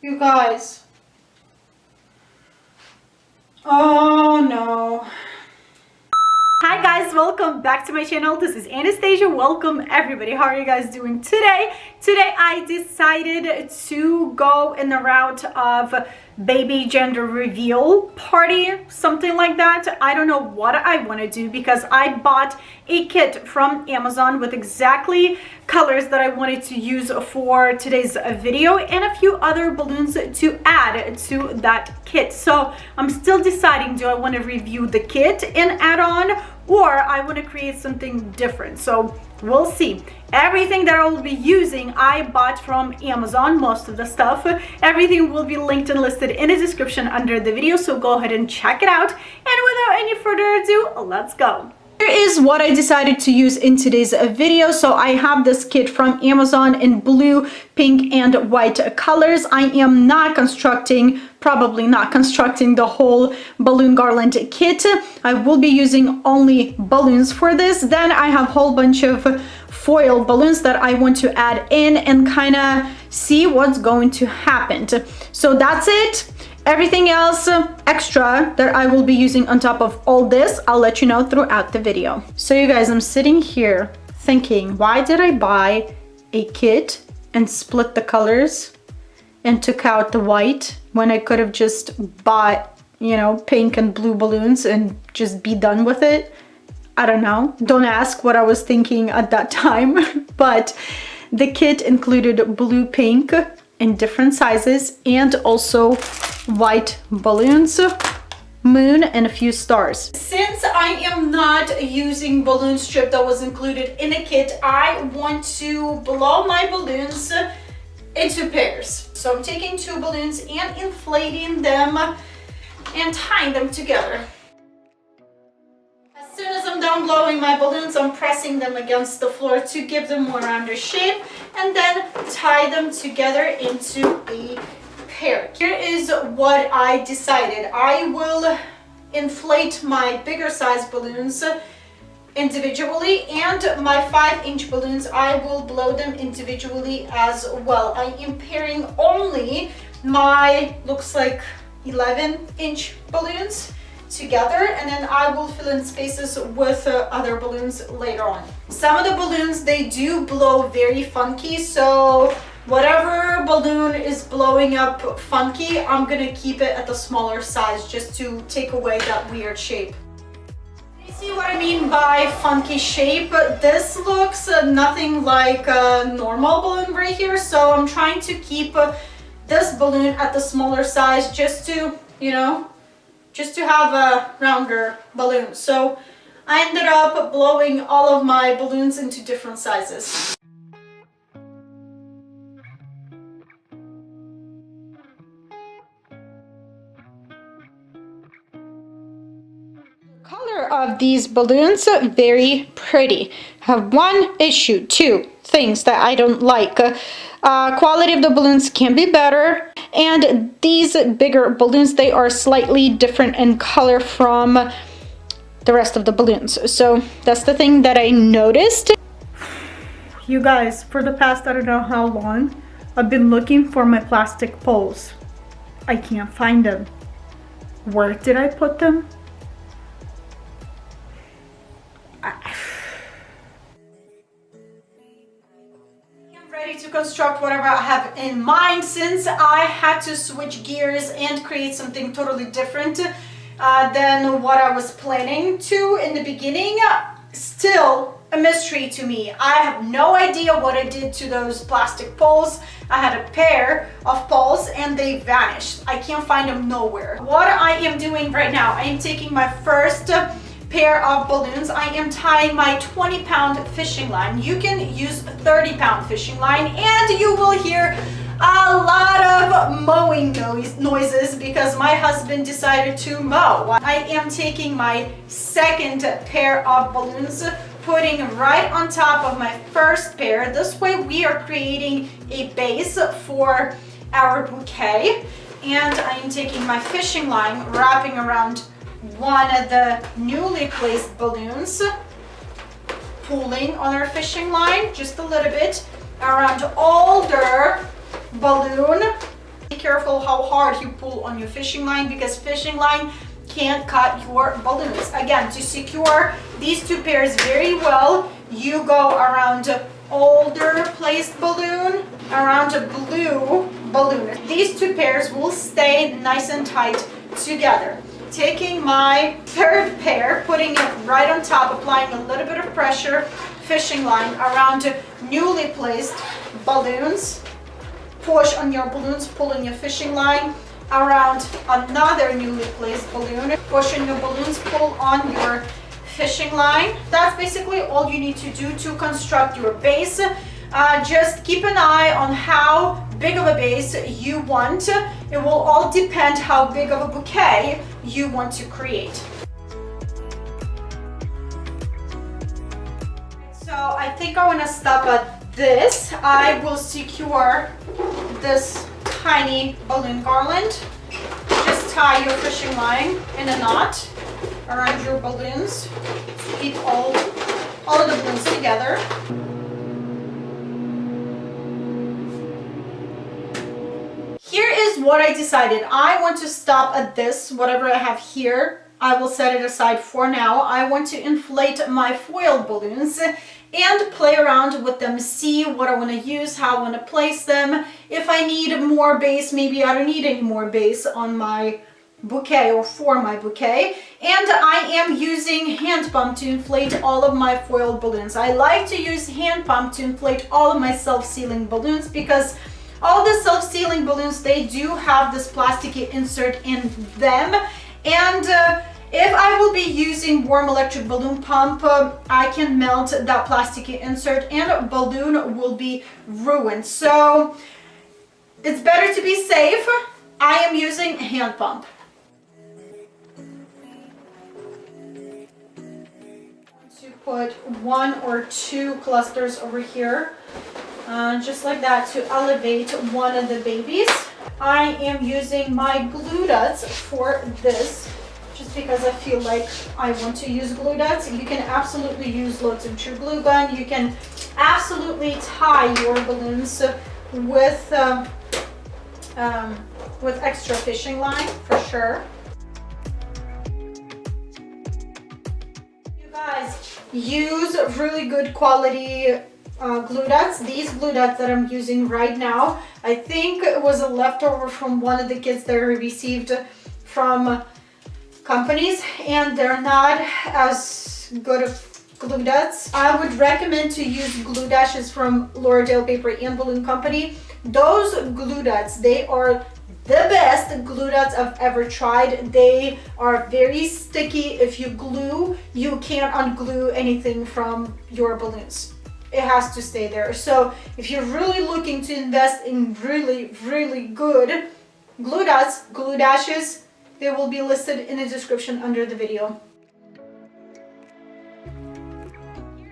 You guys. Oh no. Hi guys, welcome back to my channel. This is Anastasia. Welcome everybody. How are you guys doing today? Today I decided to go in the route of baby gender reveal party, something like that. I don't know what I want to do because I bought a kit from Amazon with exactly colors that I wanted to use for today's video and a few other balloons to add to that kit. So I'm still deciding, do I want to review the kit and add on, or I want to create something different. So we'll see. Everything that I will be using I bought from Amazon, most of the stuff. Everything will be linked and listed in the description under the video, so go ahead and check it out. And without any further ado, let's go. Here is what I decided to use in today's video. So I have this kit from Amazon in blue, pink, and white colors. I am not constructing, probably not constructing the whole balloon garland kit. I will be using only balloons for this. Then I have a whole bunch of foil balloons that I want to add in and kind of see what's going to happen. So that's it. Everything else extra that I will be using on top of all this, I'll let you know throughout the video. So you guys, I'm sitting here thinking, why did I buy a kit and split the colors and took out the white when I could have just bought, you know, pink and blue balloons and just be done with it? I don't know. Don't ask what I was thinking at that time. But the kit included blue, pink in different sizes, and also white balloons, moon, and a few stars. Since I am not using balloon strip that was included in the kit, I want to blow my balloons into pairs. So I'm taking two balloons and inflating them and tying them together. As soon as I'm done blowing my balloons, I'm pressing them against the floor to give them more rounder shape, and then tie them together into a pair. Here is what I decided. I will inflate my bigger size balloons individually, and my 5-inch balloons, I will blow them individually as well. I am pairing only my, looks like 11-inch balloons together, and then I will fill in spaces with other balloons later on. Some of the balloons, they do blow very funky, so whatever balloon is blowing up funky, I'm gonna keep it at the smaller size just to take away that weird shape. You see what I mean by funky shape? This looks nothing like a normal balloon right here, so I'm trying to keep this balloon at the smaller size just to, you know, just to have a rounder balloon. So I ended up blowing all of my balloons into different sizes. Color of these balloons, very pretty. Have one issue, two things that I don't like. Quality of the balloons can be better, and these bigger balloons, they are slightly different in color from the rest of the balloons. So that's the thing that I noticed. You guys, for the past I don't know how long, I've been looking for my plastic poles. I can't find them. Where did I put them? Ready to construct whatever I have in mind, since I had to switch gears and create something totally different than what I was planning to in the beginning. Still a mystery to me. I have no idea what I did to those plastic poles. I had a pair of poles and they vanished. I can't find them nowhere. What I am doing right now, I am taking my first pair of balloons. I am tying my 20-pound fishing line. You can use 30-pound fishing line, and you will hear a lot of mowing noises because my husband decided to mow. I am taking my second pair of balloons, putting right on top of my first pair. This way we are creating a base for our bouquet, and I am taking my fishing line, wrapping around one of the newly placed balloons, pulling on our fishing line just a little bit around older balloon, careful how hard you pull on your fishing line, because fishing line can cut your balloons. Again, to secure these two pairs very well, you go around an older placed balloon, around a blue balloon. These two pairs will stay nice and tight together. Taking my third pair, putting it right on top, applying a little bit of pressure, fishing line around newly placed balloons. Push on your balloons, pulling your fishing line around another newly placed balloon. Push on your balloons, pull on your fishing line. That's basically all you need to do to construct your base. Just keep an eye on how big of a base you want. It will all depend how big of a bouquet you want to create. So I think I want to stop at this. I will secure this tiny balloon garland. Just tie your fishing line in a knot around your balloons to keep all of the balloons together. Here is what I decided. I want to stop at this, whatever I have here. I will set it aside for now. I want to inflate my foil balloons and play around with them, see what I want to use, how I want to place them. If I need more base, maybe I don't need any more base on my bouquet or for my bouquet. And I am using hand pump to inflate all of my foiled balloons. I like to use hand pump to inflate all of my self-sealing balloons, because all the self-sealing balloons, they do have this plasticky insert in them. And if I will be using warm electric balloon pump, I can melt that plasticky insert and a balloon will be ruined. So it's better to be safe. I am using hand pump. To put one or two clusters over here. Just like that, to elevate one of the babies. I am using my glue dots for this, just because I feel like I want to use glue dots. You can absolutely use loads of true glue gun. You can absolutely tie your balloons with extra fishing line for sure. You guys, use really good quality glue dots. These glue dots that I'm using right now, I think it was a leftover from one of the kits that I received from companies, and they're not as good of glue dots. I would recommend to use glue dashes from L'Oreal Paper and Balloon Company. Those glue dots, they are the best glue dots I've ever tried. They are very sticky. If you glue, you can't unglue anything from your balloons. It has to stay there. So if you're really looking to invest in really good glue dots, glue dashes, they will be listed in the description under the video.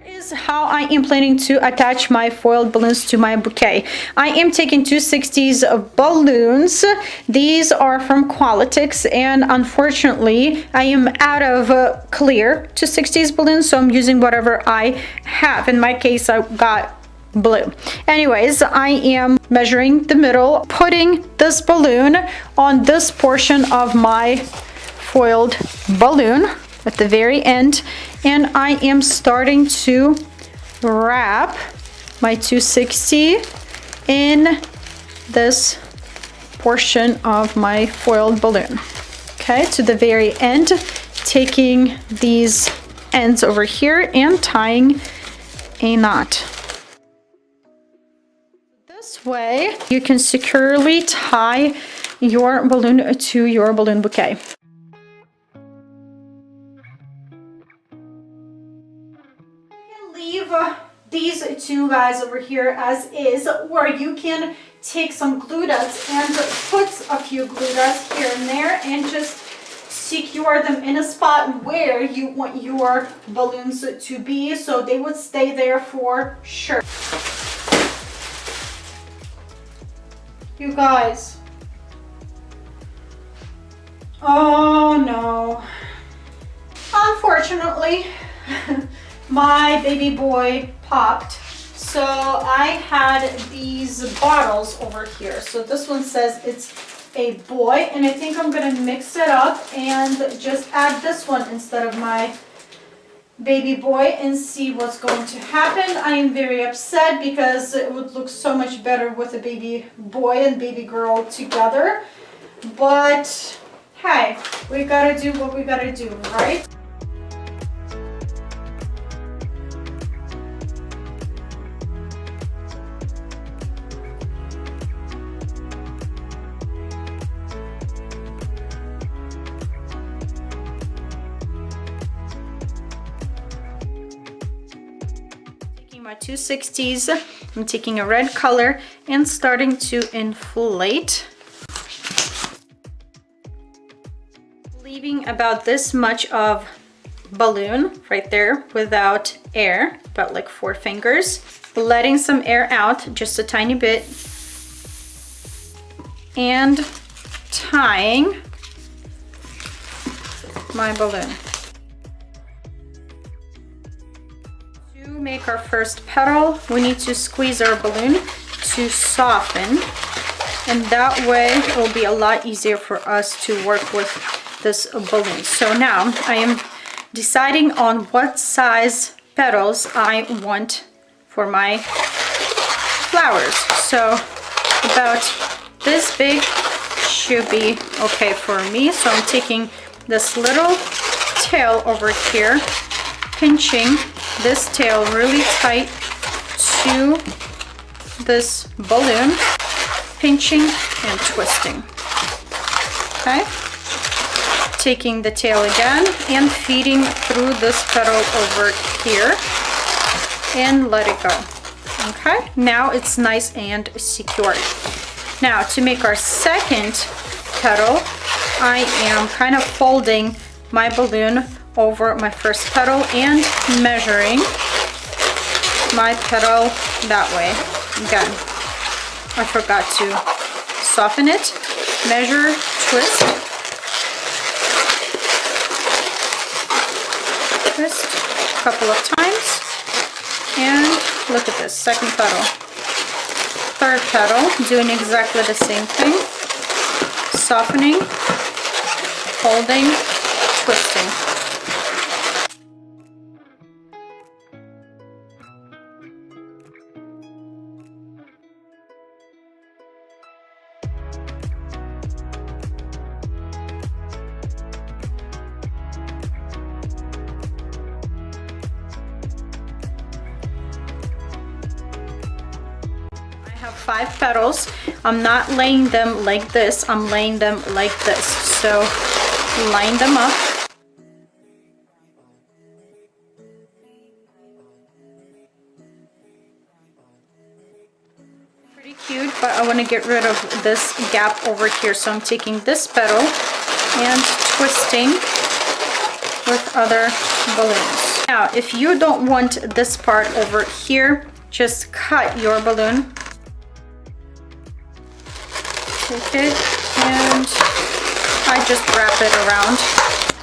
Here is how I am planning to attach my foiled balloons to my bouquet. I am taking 260s balloons. These are from Qualitix, and unfortunately I am out of clear 260s balloons, so I'm using whatever I have. In my case, I got blue. Anyways, I am measuring the middle, putting this balloon on this portion of my foiled balloon at the very end, and I am starting to wrap my 260 in this portion of my foiled balloon. Okay, to the very end, taking these ends over here and tying a knot. This way you can securely tie your balloon to your balloon bouquet. Leave these two guys over here as is, or you can take some glue dots and put a few glue dots here and there and just secure them in a spot where you want your balloons to be, so they would stay there for sure. You guys, oh no, unfortunately my baby boy popped, So I had these bottles over here. So this one says it's a boy, and I think I'm gonna mix it up and just add this one instead of my baby boy and see what's going to happen. I am very upset because it would look so much better with a baby boy and baby girl together. But hey, we gotta do what we gotta do, right? My 260s, I'm taking a red color and starting to inflate, leaving about this much of balloon right there without air, about like 4 fingers, letting some air out just a tiny bit, and tying my balloon. To make our first petal, we need to squeeze our balloon to soften, and that way it will be a lot easier for us to work with this balloon. So now I am deciding on what size petals I want for my flowers. So about this big should be okay for me. So I'm taking this little tail over here, pinching this tail really tight to this balloon, pinching and twisting. Okay, taking the tail again and feeding through this petal over here and let it go. Okay, now it's nice and secure. Now to make our second petal, I am kind of folding my balloon over my first petal and measuring my petal that way. Again, I forgot to soften it. Measure, twist, twist a couple of times, and look at this, second petal. Third petal, doing exactly the same thing. Softening, folding, twisting. I have 5 petals. I'm not laying them like this, I'm laying them like this. So line them up. Pretty cute, but I want to get rid of this gap over here. So I'm taking this petal and twisting with other balloons. Now, if you don't want this part over here, just cut your balloon. Take it and I just wrap it around.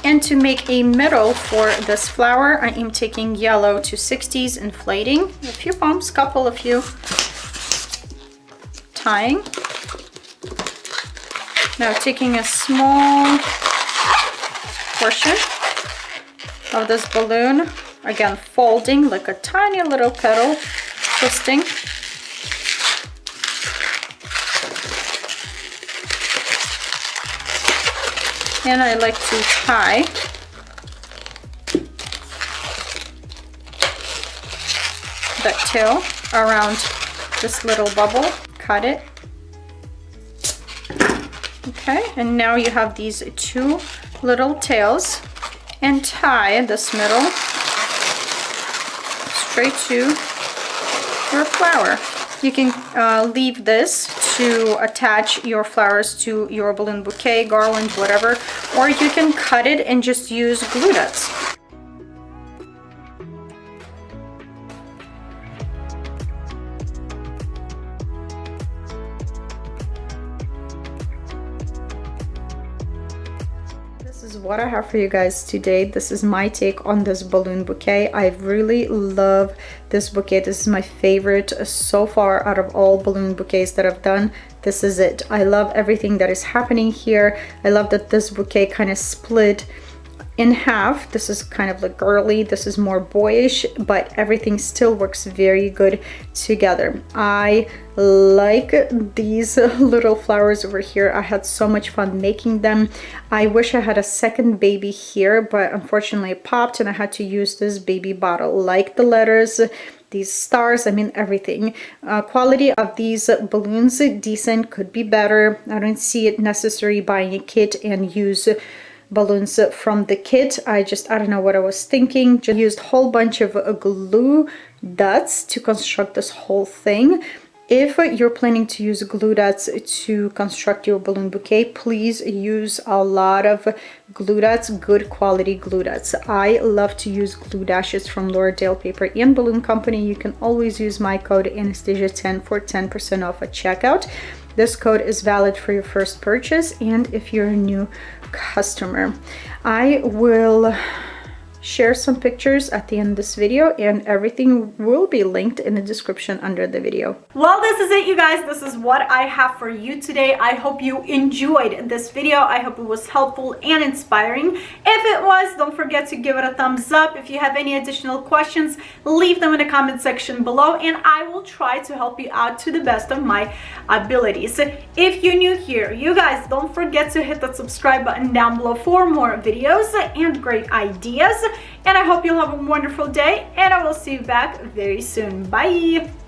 And to make a middle for this flower, I am taking yellow 260s, inflating a few bumps, couple of few, tying. Now taking a small portion of this balloon, again folding like a tiny little petal, twisting. And I like to tie that tail around this little bubble, cut it. Okay, and now you have these 2 little tails, and tie this middle straight to your flower. You can leave this to attach your flowers to your balloon bouquet, garland, whatever, or you can cut it and just use glue dots. is what I have for you guys today. This is my take on this balloon bouquet. I really love this bouquet. This is my favorite so far out of all balloon bouquets that I've done. This is it. I love everything that is happening here. I love that this bouquet kind of split in half. This is kind of like girly, this is more boyish, but everything still works very good together. I like these little flowers over here. I had so much fun making them. I wish I had a second baby here, but unfortunately it popped and I had to use this baby bottle. Like the letters, these stars, I mean everything. Quality of these balloons, decent, could be better. I don't see it necessary buying a kit and use balloons from the kit. I don't know what I was thinking. Just used a whole bunch of glue dots to construct this whole thing. If you're planning to use glue dots to construct your balloon bouquet, please use a lot of glue dots, good quality glue dots. I love to use glue dashes from Lauderdale Paper and Balloon Company. You can always use my code Anastasia10 for 10% off at checkout. This code is valid for your first purchase and if you're a new customer. I will share some pictures at the end of this video and everything will be linked in the description under the video. Well, this is it, you guys. This is what I have for you today. I hope you enjoyed this video. I hope it was helpful and inspiring. If it was, don't forget to give it a thumbs up. If you have any additional questions, leave them in the comment section below and I will try to help you out to the best of my abilities. If you're new here, you guys, don't forget to hit that subscribe button down below for more videos and great ideas. And I hope you'll have a wonderful day and I will see you back very soon. Bye!